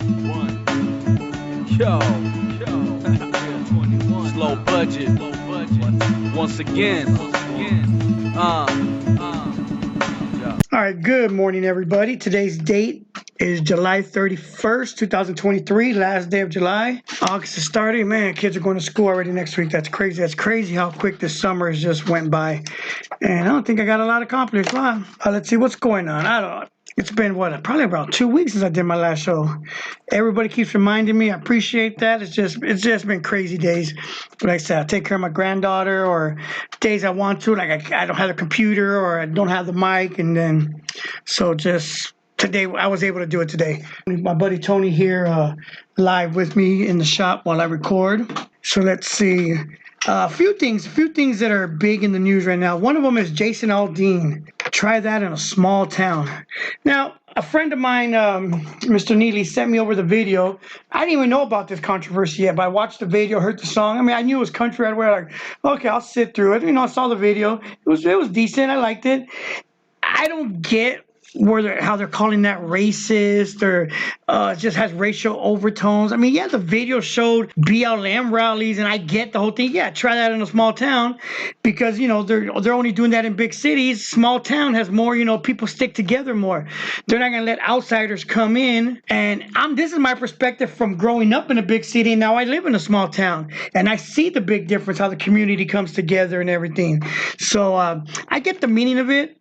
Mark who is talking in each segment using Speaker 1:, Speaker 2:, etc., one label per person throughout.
Speaker 1: Yo, slow budget. Once again.
Speaker 2: All right, good morning, everybody. Today's date is July 31st, 2023, last day of July. August is starting. Man, kids are going to school already next week. That's crazy. That's crazy how quick this summer has just went by. And I don't think I got a lot accomplished. Wow. Let's see what's going on. I don't know. It's been, probably about 2 weeks since I did my last show. Everybody keeps reminding me. I appreciate that. It's just been crazy days. Like I said, I take care of my granddaughter, or days I want to, like I don't have the computer or I don't have the mic. And then, so just today, I was able to do it today. My buddy Tony here live with me in the shop while I record. So let's see. A few things that are big in the news right now. One of them is Jason Aldean. Try that in a small town. Now, a friend of mine, Mr. Neely, sent me over the video. I didn't even know about this controversy yet, but I watched the video, heard the song. I mean, I knew it was country right away. Like, okay, I'll sit through it. I saw the video. It was decent. I liked it. I don't get how they're calling that racist, or it just has racial overtones. I mean, yeah, the video showed BLM rallies, and I get the whole thing. Yeah, try that in a small town, because they're only doing that in big cities. Small town has more, people stick together more. They're not gonna let outsiders come in. And this is my perspective from growing up in a big city, and now I live in a small town, and I see the big difference, how the community comes together and everything. So I get the meaning of it.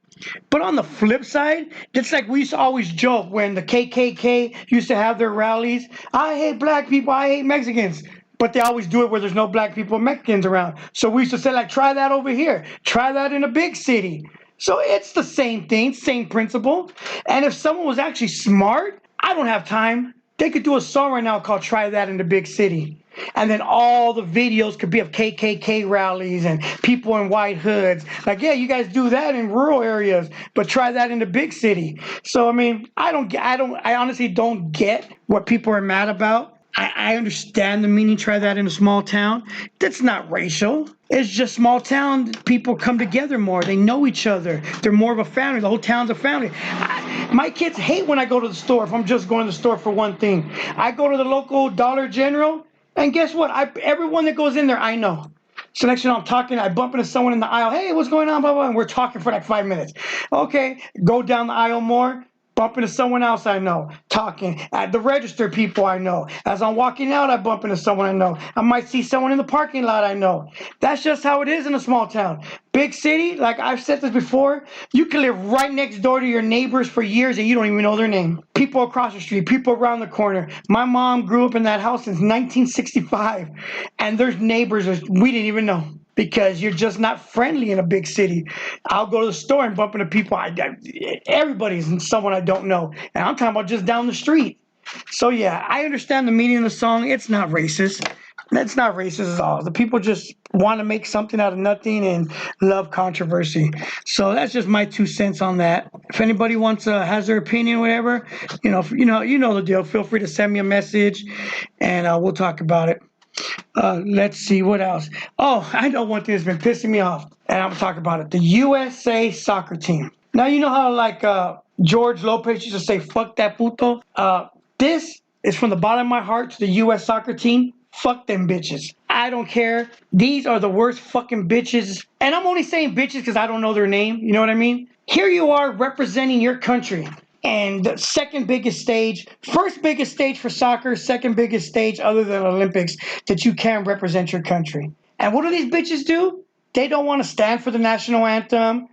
Speaker 2: But on the flip side, it's like we used to always joke when the KKK used to have their rallies. I hate black people, I hate Mexicans. But they always do it where there's no black people or Mexicans around. So we used to say, like, try that over here. Try that in a big city. So it's the same thing, same principle. And if someone was actually smart, I don't have time. They could do a song right now called Try That in the Big City. And then all the videos could be of KKK rallies and people in white hoods. Like, yeah, you guys do that in rural areas, but try that in the big city. So, I mean, I honestly don't get what people are mad about. I understand the meaning, try that in a small town. That's not racial. It's just small town. People come together more. They know each other. They're more of a family. The whole town's a family. My kids hate when I go to the store, if I'm just going to the store for one thing. I go to the local Dollar General, and guess what? Everyone that goes in there, I know. So next thing I'm talking, I bump into someone in the aisle. Hey, what's going on? Blah, blah, and we're talking for like 5 minutes. Okay, go down the aisle more. Bump into someone else I know, talking. At the register, people I know. As I'm walking out, I bump into someone I know. I might see someone in the parking lot I know. That's just how it is in a small town. Big city, like I've said this before, you can live right next door to your neighbors for years and you don't even know their name. People across the street, people around the corner. My mom grew up in that house since 1965, and there's neighbors we didn't even know. Because you're just not friendly in a big city. I'll go to the store and bump into people. Everybody's someone I don't know. And I'm talking about just down the street. So, yeah, I understand the meaning of the song. It's not racist. That's not racist at all. The people just want to make something out of nothing and love controversy. So that's just my 2 cents on that. If anybody has their opinion, whatever, you know the deal. Feel free to send me a message, and we'll talk about it. Let's see what else. Oh, I know one thing that's been pissing me off, and I'm gonna talk about it. The USA soccer team. Now, you know how George Lopez used to say, "Fuck that puto." This is from the bottom of my heart to the US soccer team. Fuck them bitches. I don't care. These are the worst fucking bitches. And I'm only saying bitches because I don't know their name. You know what I mean? Here you are representing your country. And the second biggest stage, first biggest stage for soccer, second biggest stage other than Olympics that you can represent your country. And what do these bitches do? They don't want to stand for the national anthem.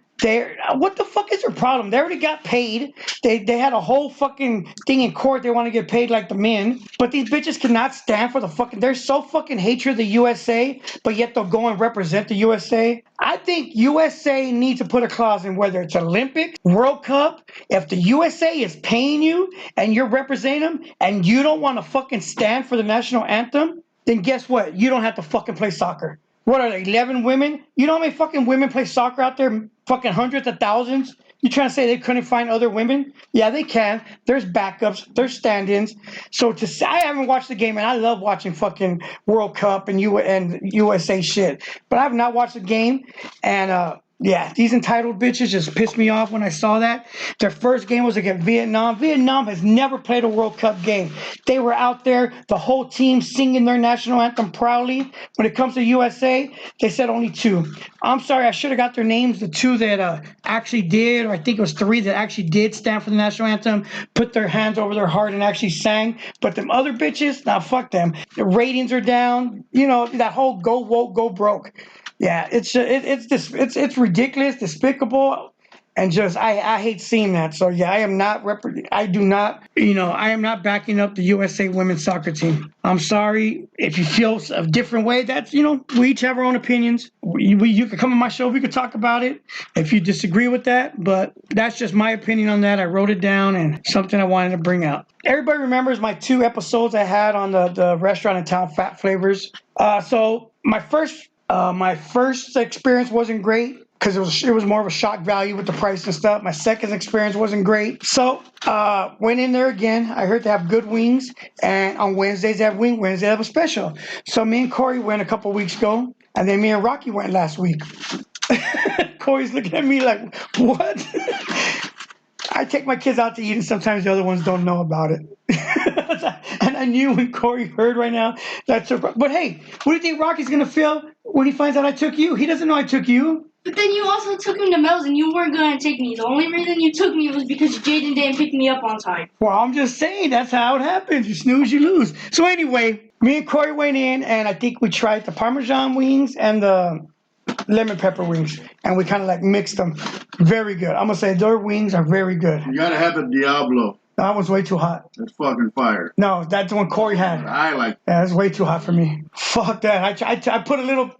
Speaker 2: What the fuck is their problem? They already got paid. They had a whole fucking thing in court. They want to get paid like the men. But these bitches cannot stand for the fucking... They're so fucking hatred of the USA, but yet they'll go and represent the USA. I think USA needs to put a clause in, whether it's Olympics, World Cup. If the USA is paying you and you're representing them and you don't want to fucking stand for the national anthem, then guess what? You don't have to fucking play soccer. What are they, 11 women? You know how many fucking women play soccer out there? Fucking hundreds of thousands? You trying to say they couldn't find other women? Yeah, they can. There's backups. There's stand-ins. So to say, I haven't watched the game, and I love watching fucking World Cup and USA shit. But I have not watched the game. And Yeah, these entitled bitches just pissed me off when I saw that. Their first game was against Vietnam. Vietnam has never played a World Cup game. They were out there, the whole team singing their national anthem proudly. When it comes to USA, they said only 2. I'm sorry, I should have got their names. The 2 that actually did, or I think it was 3 that actually did stand for the national anthem, put their hands over their heart and actually sang. But them other bitches, nah, fuck them. The ratings are down. You know, that whole go woke, go broke. Yeah, it's ridiculous, despicable, and just I hate seeing that. So yeah, I am not I do not, I am not backing up the USA women's soccer team. I'm sorry if you feel a different way. That's we each have our own opinions. You can come on my show, we could talk about it if you disagree with that. But that's just my opinion on that. I wrote it down and something I wanted to bring out. Everybody remembers my 2 episodes I had on the restaurant in town, Phat Flavors. So my first experience wasn't great because it was more of a shock value with the price and stuff. My second experience wasn't great. So went in there again. I heard they have good wings, and on Wednesdays they have Wednesday they have a special. So me and Corey went a couple weeks ago, and then me and Rocky went last week. Corey's looking at me like, what? I take my kids out to eat, and sometimes the other ones don't know about it. And I knew when Corey heard right now, that's a. But hey, what do you think Rocky's gonna feel when he finds out I took you? He doesn't know I took you.
Speaker 3: But then you also took him to Mel's, and you weren't gonna take me. The only reason you took me was because Jaden didn't pick me up on time.
Speaker 2: Well, I'm just saying that's how it happens. You snooze, you lose. So anyway, me and Corey went in, and I think we tried the Parmesan wings and the lemon pepper wings, and we kind of like mixed them. Very good. I'm gonna say their wings are very good.
Speaker 4: You gotta have the Diablo.
Speaker 2: That one's way too hot.
Speaker 4: That's fucking fire.
Speaker 2: No, that's the one Corey had.
Speaker 4: I like.
Speaker 2: Yeah, that's way too hot for me. Fuck that. I put a little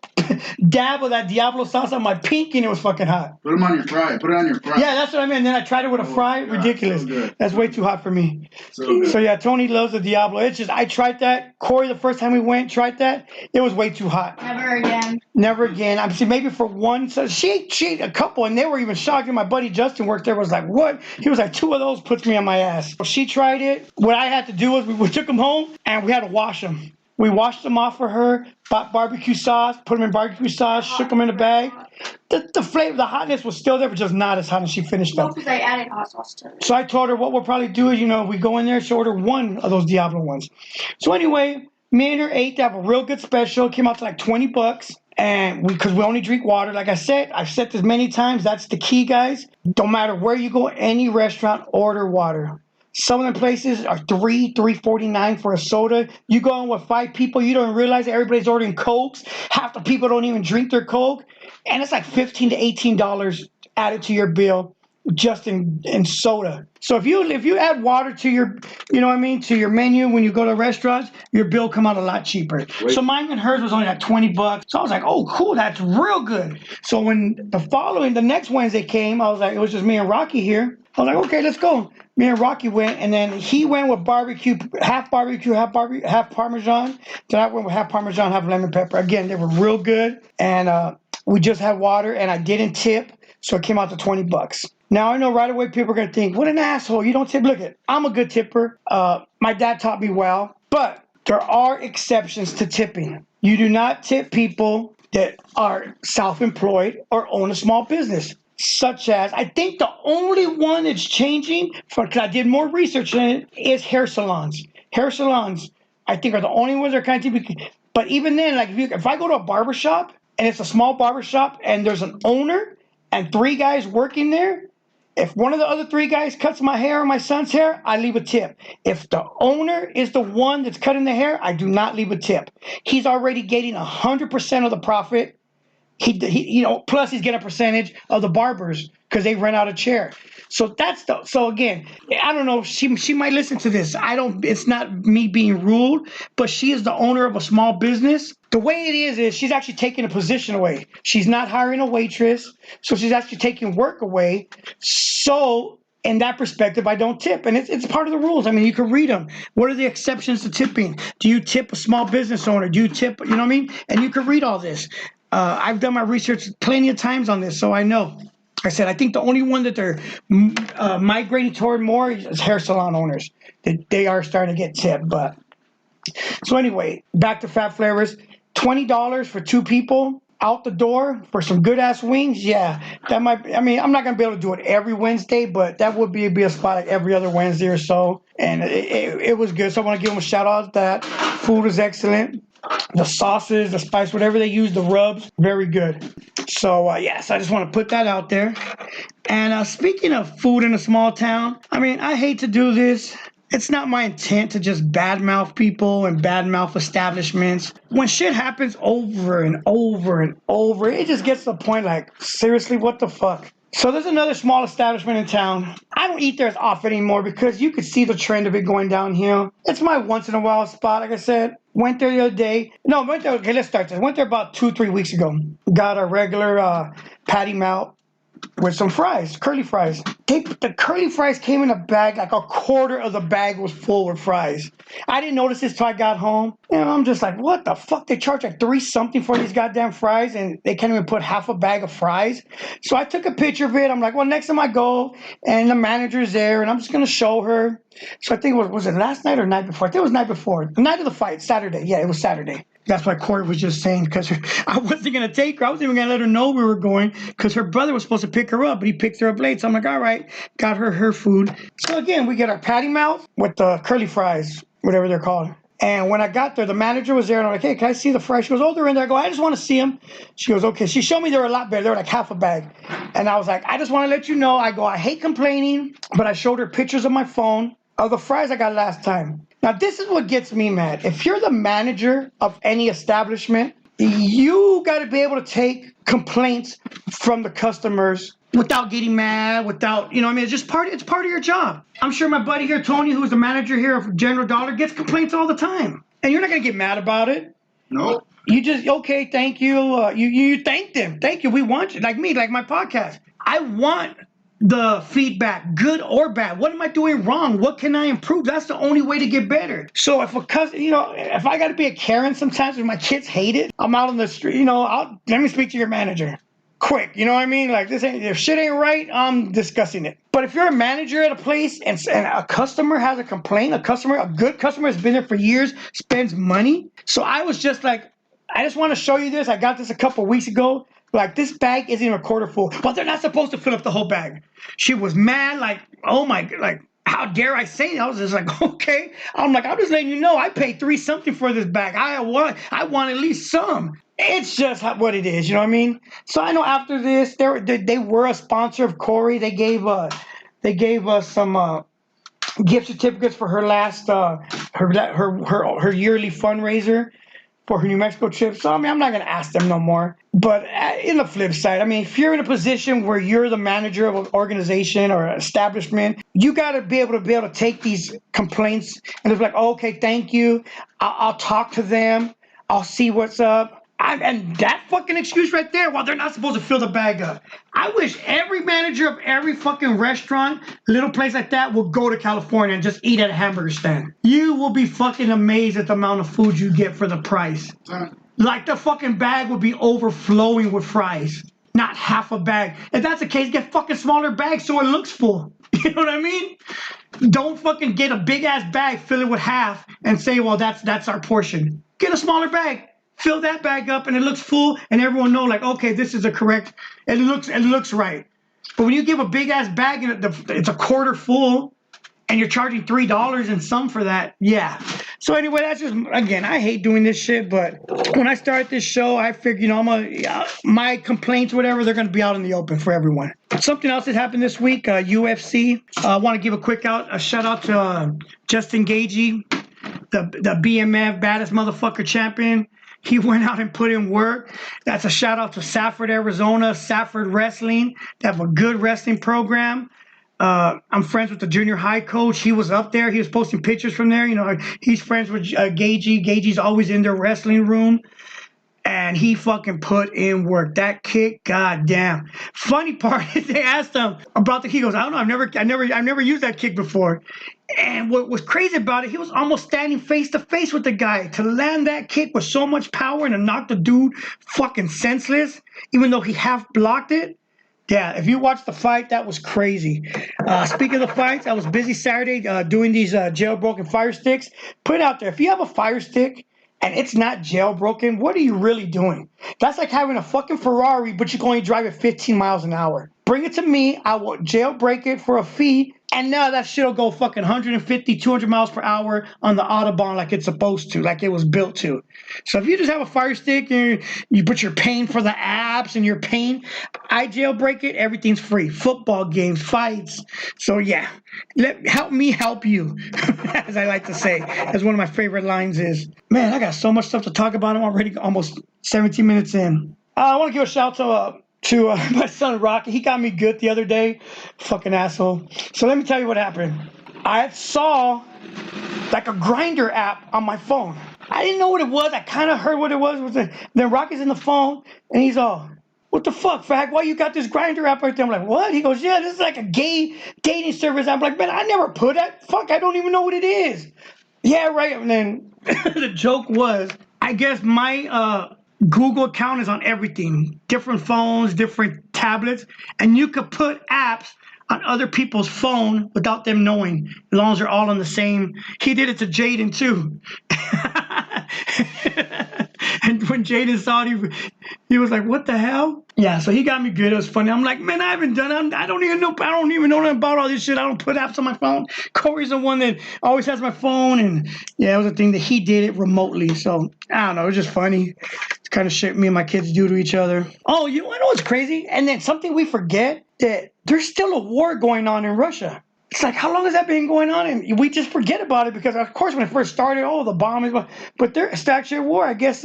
Speaker 2: dab of that Diablo sauce on my pinky and it was fucking hot.
Speaker 4: Put them on your fry. Put it on your fry.
Speaker 2: Yeah, that's what I mean. Then I tried it with a fry.
Speaker 4: God,
Speaker 2: ridiculous.
Speaker 4: So
Speaker 2: that's way too hot for me.
Speaker 4: So
Speaker 2: yeah, Tony loves the Diablo. It's just I tried that. Corey, the first time we went, tried that. It was way too hot.
Speaker 3: Never again.
Speaker 2: Never again. I'm saying maybe for one. So she ate a couple, and they were even shocked. And my buddy Justin worked there. Was like, what? He was like, 2 of those puts me on my ass. She tried it. What I had to do was we took them home and we had to wash them. We washed them off for her, bought barbecue sauce, put them in barbecue sauce, shook them in a bag. The flavor, the hotness was still there, but just not as hot as she finished
Speaker 3: No,
Speaker 2: them.
Speaker 3: because I added hot sauce to it.
Speaker 2: So I told her what we'll probably do is, we go in there, she'll order 1 of those Diablo ones. So anyway, me and her ate. They have a real good special. It came out to like $20. And because we only drink water, like I said, I've said this many times, that's the key, guys. Don't matter where you go, any restaurant, order water. Some of the places are $3.49 for a soda. You go in with 5 people, you don't realize everybody's ordering Cokes. Half the people don't even drink their Coke. And it's like $15 to $18 added to your bill just in soda. So if you add water to your, to your menu when you go to restaurants, your bill come out a lot cheaper.
Speaker 4: Wait.
Speaker 2: So mine and hers was only like $20. So I was like, oh, cool, that's real good. So when the next Wednesday came, I was like, it was just me and Rocky here. I was like, okay, let's go. Me and Rocky went, and then he went with half Parmesan. Then I went with half Parmesan, half lemon pepper. Again, they were real good, and we just had water, and I didn't tip, so it came out to $20. Now, I know right away people are going to think, what an asshole, you don't tip. Look, I'm a good tipper. My dad taught me well, but there are exceptions to tipping. You do not tip people that are self-employed or own a small business. Such as, I think the only one that's changing, because I did more research on it, is hair salons. Hair salons, I think, are the only ones that are kind of typical. But even then, like if I go to a barbershop, and it's a small barbershop, and there's an owner and 3 guys working there, if one of the other 3 guys cuts my hair or my son's hair, I leave a tip. If the owner is the one that's cutting the hair, I do not leave a tip. He's already getting 100% of the profit. Plus he's getting a percentage of the barbers because they rent out a chair. So so again, I don't know. She might listen to this. It's not me being rude, but she is the owner of a small business. The way it is she's actually taking a position away. She's not hiring a waitress, so she's actually taking work away. So in that perspective, I don't tip, and it's part of the rules. I mean, you can read them. What are the exceptions to tipping? Do you tip a small business owner? Do you tip? You know what I mean? And you can read all this. I've done my research plenty of times on this, so I know. I said I think the only one that they're migrating toward more is hair salon owners. They are starting to get tipped. But so anyway, back to Phat Flavors. $20 for 2 people. out the door for some good ass wings, yeah, that might be, I mean, I'm not gonna be able to do it every Wednesday, but that would be a spot like every other Wednesday or so. And it was good. So I want to give them a shout out to that. Food is excellent. The sauces, the spice, whatever they use, the rubs, very good. So yes, I just want to put that out there. And speaking of food in a small town, I mean, I hate to do this. It's not my intent to just badmouth people and badmouth establishments. When shit happens over and over and over, it just gets to the point like, seriously, what the fuck? So there's another small establishment in town. I don't eat there as often anymore because you could see the trend of it going downhill. It's my once in a while spot, like I said. Went there the other day. No, went there, okay, let's start this. Went there about 2-3 weeks ago. Got a regular patty melt with some fries, curly fries. The curly fries came in a bag, like a quarter of the bag was full with fries. I didn't notice this till I got home. And I'm just like, what the fuck? They charge like $3 something for these goddamn fries and they can't even put half a bag of fries. So I took a picture of it. I'm like, well, next time I go and the manager's there and I'm just going to show her. So I think was it last night or night before? I think it was night before. The night of the fight, Saturday. Yeah, it was Saturday. That's why Corey was just saying, because I wasn't going to take her. I wasn't even going to let her know we were going because her brother was supposed to pick her up, but he picked her up late. So I'm like, all right, got her food. So again, we get our patty melt with the curly fries, whatever they're called. And when I got there, the manager was there, and I'm like, hey, can I see the fries? She goes, oh, they're in there. I go, I just want to see them. She goes, okay. She showed me they were a lot better. They were like half a bag. And I was like, I just want to let you know. I go, I hate complaining, but I showed her pictures of my phone of the fries I got last time. Now, this is what gets me mad. If you're the manager of any establishment, you got to be able to take complaints from the customers without getting mad, without, you know what I mean? It's part of your job. I'm sure my buddy here, Tony, who's the manager here of General Dollar, gets complaints all the time. And you're not going to get mad about it.
Speaker 4: Nope.
Speaker 2: You just, okay, thank you. You thank them. Thank you. We want you. Like me, like my podcast. I want the feedback, good or bad. What am I doing wrong? What can I improve? That's the only way to get better. So if a cousin, if I got to be a Karen sometimes when my kids hate it, I'm out on the street, let me speak to your manager. Quick, you know what I mean? Like if shit ain't right, I'm discussing it. But if you're a manager at a place and a customer has a complaint, a good customer has been there for years, spends money. So I was just like, I just want to show you this. I got this a couple weeks ago. Like, this bag isn't even a quarter full. But they're not supposed to fill up the whole bag. She was mad, like, oh my, like, how dare I say it? I was just like, okay. I'm like, I'm just letting you know I paid $3 something for this bag. I want at least some. It's just what it is, you know what I mean? So I know after this, they were a sponsor of Corey. They gave us some gift certificates for her last her yearly fundraiser for her New Mexico trip. So, I mean, I'm not going to ask them no more. But in the flip side, I mean, if you're in a position where you're the manager of an organization or an establishment, you got to be able to take these complaints and just be like, oh, okay, thank you. I'll talk to them. I'll see what's up. And that fucking excuse right there, well, they're not supposed to fill the bag up. I wish every manager of every fucking restaurant, little place like that, will go to California and just eat at a hamburger stand. You will be fucking amazed at the amount of food you get for the price. Like the fucking bag would be overflowing with fries, not half a bag. If that's the case, get fucking smaller bags so it looks full. You know what I mean? Don't fucking get a big ass bag, fill it with half, and say, well, that's our portion. Get a smaller bag. Fill that bag up and it looks full and everyone know like, okay, this is a correct, it looks right. But when you give a big ass bag and it's a quarter full and you're charging $3 and some for that, yeah. So anyway, that's just, again, I hate doing this shit, but when I start this show, I figure, my complaints, whatever, they're going to be out in the open for everyone. Something else that happened this week, UFC. I want to give a shout out to Justin Gaethje, the BMF baddest motherfucker champion. He went out and put in work. That's a shout out to Safford, Arizona, Safford Wrestling. They have a good wrestling program. I'm friends with the junior high coach. He was up there. He was posting pictures from there. He's friends with Gaethje. Gaethje's always in their wrestling room. And he fucking put in work. That kick, goddamn. Funny part is they asked him about the kick. He goes, I don't know, I've never used that kick before. And what was crazy about it, he was almost standing face to face with the guy to land that kick with so much power and to knock the dude fucking senseless, even though he half blocked it. Yeah, if you watch the fight, that was crazy. Speaking of the fights, I was busy Saturday doing these jailbroken fire sticks. Put it out there. If you have a fire stick and it's not jailbroken, what are you really doing? That's like having a fucking Ferrari, but you can only drive it 15 miles an hour. Bring it to me. I will jailbreak it for a fee. And now that shit will go fucking 150, 200 miles per hour on the Autobahn like it's supposed to, like it was built to. So if you just have a Fire Stick and you put your paying for the apps and you're paying, I jailbreak it, everything's free. Football games, fights. So yeah, help me help you, as I like to say, as one of my favorite lines is. Man, I got so much stuff to talk about. I'm already almost 17 minutes in. I want to give a shout out to my son Rocky. He got me good the other day. Fucking asshole. So let me tell you what happened. I saw like a grinder app on my phone. I didn't know what it was. I kind of heard what it was. Then Rocky's in the phone and he's all, "What the fuck, Fag? Why you got this grinder app right there?" I'm like, "What?" He goes, "Yeah, this is like a gay dating service." I'm like, "Man, I never put that. Fuck, I don't even know what it is." Yeah, right. And then the joke was, I guess my Google account is on everything, different phones, different tablets, and you could put apps on other people's phone without them knowing, as long as they're all on the same. He did it to Jaden too. And when Jaden saw it, he was like, "What the hell?" Yeah, so he got me good. It was funny. I'm like, "Man, I haven't done it. I don't even know nothing about all this shit. I don't put apps on my phone." Corey's the one that always has my phone, and yeah, it was a thing that he did it remotely. So I don't know. It was just funny. It's kind of shit me and my kids do to each other. Oh, you know what's crazy? And then something we forget, that there's still a war going on in Russia. It's like, how long has that been going on? And we just forget about it because, of course, when it first started, the bombing. But it's actually a war. I guess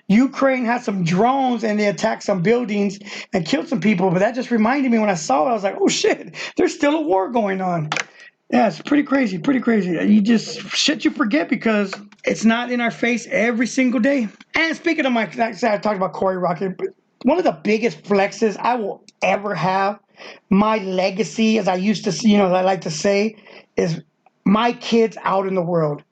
Speaker 2: Ukraine had some drones and they attacked some buildings and killed some people. But that just reminded me when I saw it, I was like, oh, shit, there's still a war going on. Yeah, it's pretty crazy, pretty crazy. You just, shit you forget because it's not in our face every single day. And speaking of like I talked about Corey Rocket, but one of the biggest flexes I will ever have, my legacy, as I used to, as I like to say, is my kids out in the world.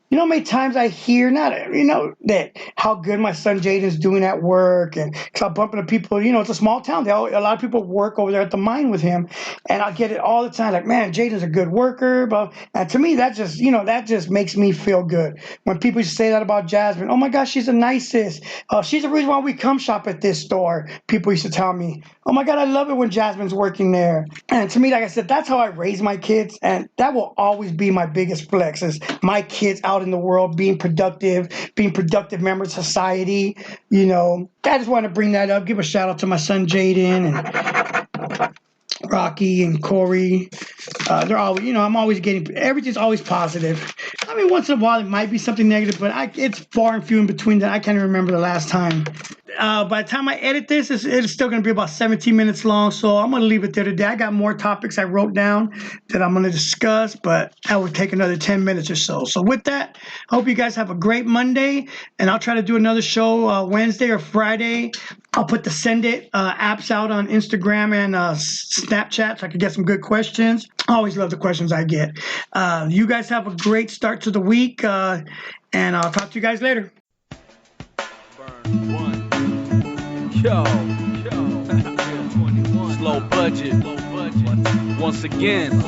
Speaker 2: You know how many times I hear, that how good my son Jaden's doing at work, and cause I'm bumping into people, it's a small town. A lot of people work over there at the mine with him, and I get it all the time, like, "Man, Jaden's a good worker." But and to me, that just makes me feel good. When people used to say that about Jasmine, "Oh my gosh, she's the nicest. She's the reason why we come shop at this store." People used to tell me, "Oh my God, I love it when Jasmine's working there." And to me, like I said, that's how I raise my kids, and that will always be my biggest flex, is my kids out in the world being productive members of society. I just want to bring that up, give a shout out to my son Jaden and Rocky and Corey. They're always, I'm always getting, everything's always positive. I mean, once in a while it might be something negative, but it's far and few in between that. I can't even remember the last time. By the time I edit this, it's still going to be about 17 minutes long, so I'm going to leave it there today. I got more topics I wrote down that I'm going to discuss, but that would take another 10 minutes or so. So with that, I hope you guys have a great Monday, and I'll try to do another show Wednesday or Friday. I'll put the Send It apps out on Instagram and Snapchat so I can get some good questions. I always love the questions I get. You guys have a great start to the week, and I'll talk to you guys later.
Speaker 1: Burn one. Yo. Slow budget. Once again.